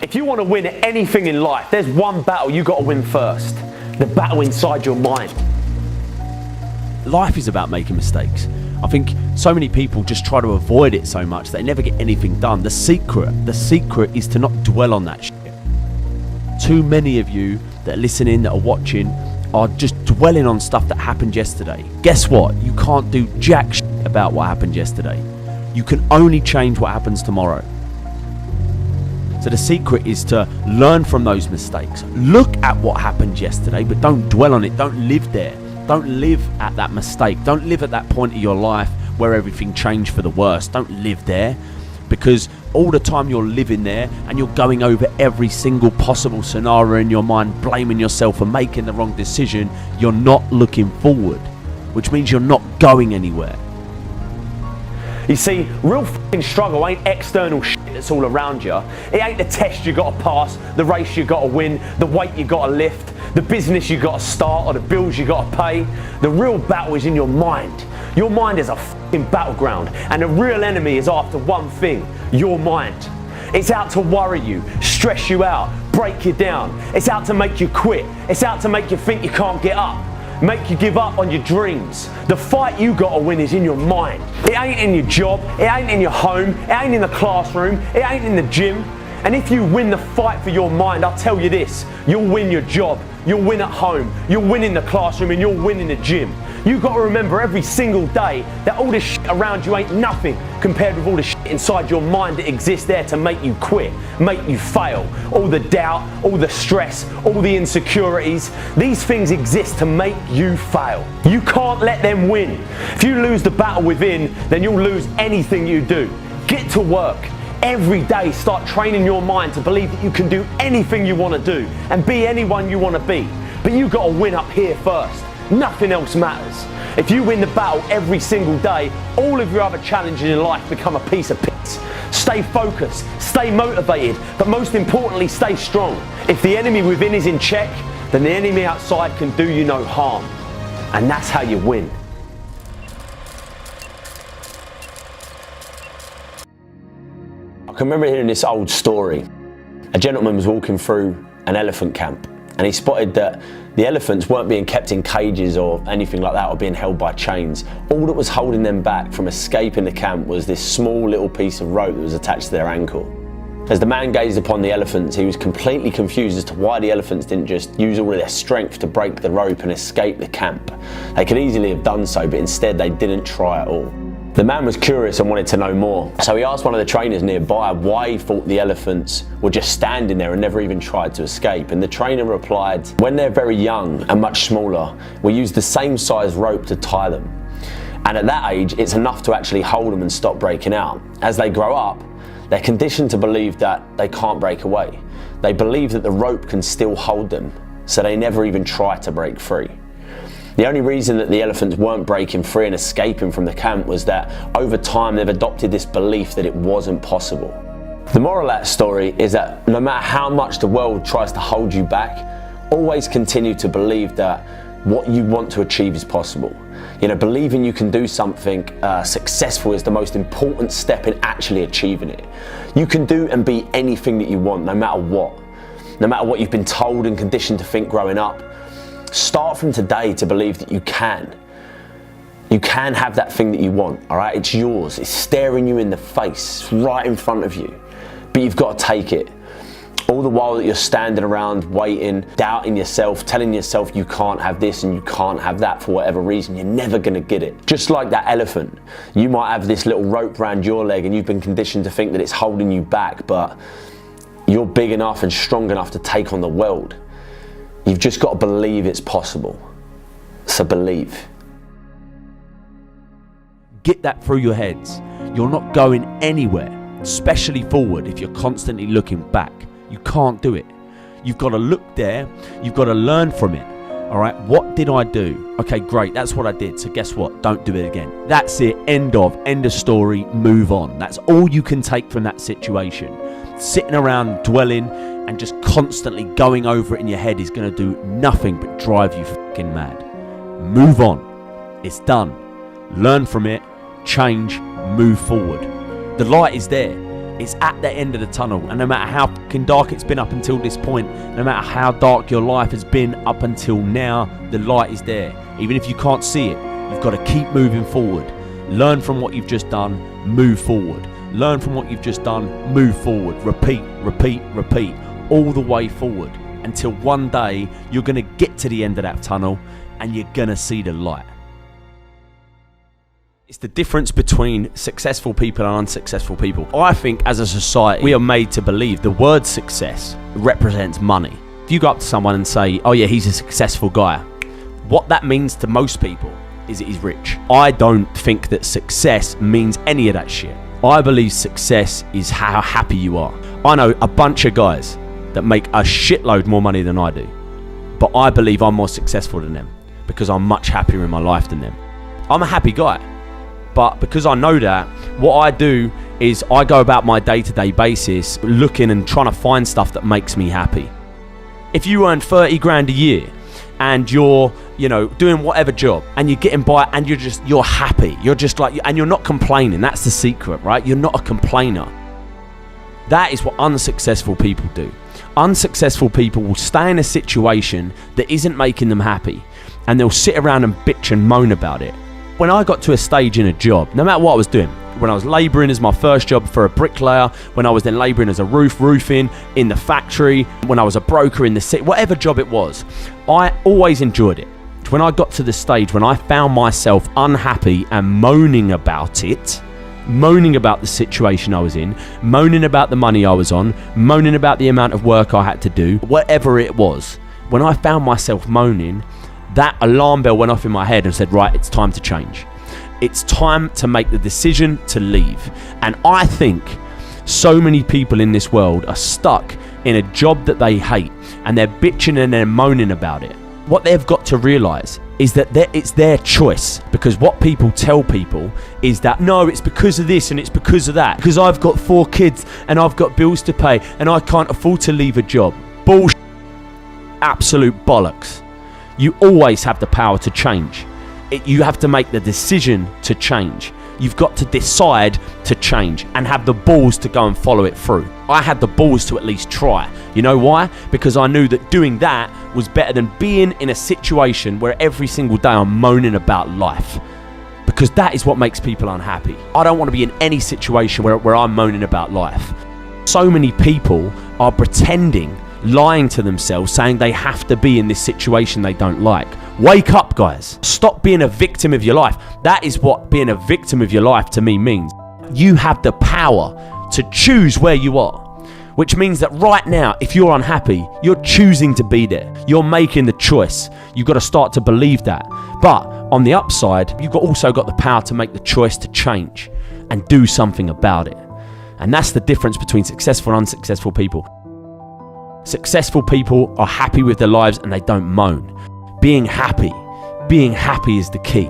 If you want to win at anything in life, there's one battle you got to win first. The battle inside your mind. Life is about making mistakes. I think so many people just try to avoid it so much they never get anything done. The secret is to not dwell on that shit. Too many of you that are listening, that are watching, are just dwelling on stuff that happened yesterday. Guess what? You can't do jack shit about what happened yesterday. You can only change what happens tomorrow. So the secret is to learn from those mistakes. Look at what happened yesterday, but don't dwell on it. Don't live there. Don't live at that mistake. Don't live at that point of your life where everything changed for the worse. Don't live there, because all the time you're living there and you're going over every single possible scenario in your mind, blaming yourself for making the wrong decision. You're not looking forward, which means you're not going anywhere. You see, real fucking struggle ain't external shit that's all around you. It ain't the test you got to pass, the race you got to win, the weight you got to lift, the business you got to start, or the bills you got to pay. The real battle is in your mind. Your mind is a fucking battleground, and the real enemy is after one thing: your mind. It's out to worry you, stress you out, break you down. It's out to make you quit. It's out to make you think you can't get up, make you give up on your dreams. The fight you gotta win is in your mind. It ain't in your job, it ain't in your home, it ain't in the classroom, it ain't in the gym. And if you win the fight for your mind, I'll tell you this: you'll win your job, you'll win at home, you'll win in the classroom, and you'll win in the gym. You've got to remember every single day that all this shit around you ain't nothing compared with all the shit inside your mind that exists there to make you quit, make you fail. All the doubt, all the stress, all the insecurities, these things exist to make you fail. You can't let them win. If you lose the battle within, then you'll lose anything you do. Get to work. Every day start training your mind to believe that you can do anything you want to do and be anyone you want to be. But you've got to win up here first. Nothing else matters. If you win the battle every single day, all of your other challenges in life become a piece of piss. Stay focused, stay motivated, but most importantly, stay strong. If the enemy within is in check, then the enemy outside can do you no harm. And that's how you win. I can remember hearing this old story. A gentleman was walking through an elephant camp, and he spotted that the elephants weren't being kept in cages or anything like that, or being held by chains. All that was holding them back from escaping the camp was this small little piece of rope that was attached to their ankle. As the man gazed upon the elephants, he was completely confused as to why the elephants didn't just use all of their strength to break the rope and escape the camp. They could easily have done so, but instead they didn't try at all. The man was curious and wanted to know more, so he asked one of the trainers nearby why he thought the elephants were just standing there and never even tried to escape. And the trainer replied, "When they're very young and much smaller, we use the same size rope to tie them. And at that age, it's enough to actually hold them and stop breaking out. As they grow up, they're conditioned to believe that they can't break away. They believe that the rope can still hold them, so they never even try to break free." The only reason that the elephants weren't breaking free and escaping from the camp was that over time they've adopted this belief that it wasn't possible. The moral of that story is that no matter how much the world tries to hold you back, always continue to believe that what you want to achieve is possible. You know, believing you can do something successful is the most important step in actually achieving it. You can do and be anything that you want, no matter what. No matter what you've been told and conditioned to think growing up. Start from today to believe that you can. You can have that thing that you want, all right? It's yours. It's staring you in the face. It's right in front of you. But you've got to take it. All the while that you're standing around waiting, doubting yourself, telling yourself you can't have this and you can't have that for whatever reason, you're never going to get it. Just like that elephant, you might have this little rope around your leg and you've been conditioned to think that it's holding you back, but you're big enough and strong enough to take on the world. You've just got to believe it's possible. So believe. Get that through your heads. You're not going anywhere, especially forward, if you're constantly looking back. You can't do it. You've got to look there. You've got to learn from it. All right, what did I do? Okay, great, that's what I did. So guess what? Don't do it again. That's it. End of story. Move on. That's all you can take from that situation. Sitting around dwelling and just constantly going over it in your head is going to do nothing but drive you fucking mad. Move on. It's done. Learn from it, change, move forward. The light is there. It's at the end of the tunnel, and no matter how fucking dark it's been up until this point, no matter how dark your life has been up until now, the light is there. Even if you can't see it, you've got to keep moving forward. Learn from what you've just done, move forward. Learn from what you've just done, move forward. Repeat, repeat, repeat, all the way forward until one day you're going to get to the end of that tunnel and you're going to see the light. It's the difference between successful people and unsuccessful people. I think as a society, we are made to believe the word success represents money. If you go up to someone and say, oh yeah, he's a successful guy, what that means to most people is that he's rich. I don't think that success means any of that shit. I believe success is how happy you are. I know a bunch of guys that make a shitload more money than I do, but I believe I'm more successful than them because I'm much happier in my life than them. I'm a happy guy. But because I know that, what I do is I go about my day-to-day basis looking and trying to find stuff that makes me happy. If you earn 30 grand a year and you're, doing whatever job and you're getting by and you're happy, you're just like, and you're not complaining, that's the secret, right? You're not a complainer. That is what unsuccessful people do. Unsuccessful people will stay in a situation that isn't making them happy and they'll sit around and bitch and moan about it. When I got to a stage in a job, no matter what I was doing, when I was labouring as my first job for a bricklayer, when I was then labouring as a roofing in the factory, when I was a broker in the city, whatever job it was, I always enjoyed it. When I got to the stage when I found myself unhappy and moaning about it, moaning about the situation I was in, moaning about the money I was on, moaning about the amount of work I had to do, whatever it was, when I found myself moaning, that alarm bell went off in my head and said, right, it's time to change. It's time to make the decision to leave. And I think so many people in this world are stuck in a job that they hate and they're bitching and they're moaning about it. What they've got to realize is that it's their choice, because what people tell people is that, no, it's because of this and it's because of that, because I've got 4 kids and I've got bills to pay and I can't afford to leave a job. Bullshit. Absolute bollocks. You always have the power to change. You have to make the decision to change. You've got to decide to change and have the balls to go and follow it through. I had the balls to at least try. You know why? Because I knew that doing that was better than being in a situation where every single day I'm moaning about life. Because that is what makes people unhappy. I don't want to be in any situation where I'm moaning about life. So many people are pretending, lying to themselves, saying they have to be in this situation they don't like. Wake up, guys. Stop being a victim of your life. That is what being a victim of your life to me means. You have the power to choose where you are, which means that right now, if you're unhappy, you're choosing to be there. You're making the choice. You've got to start to believe that. But on the upside, you've also got the power to make the choice to change and do something about it. And that's the difference between successful and unsuccessful people. Successful people are happy with their lives and they don't moan. Being happy is the key.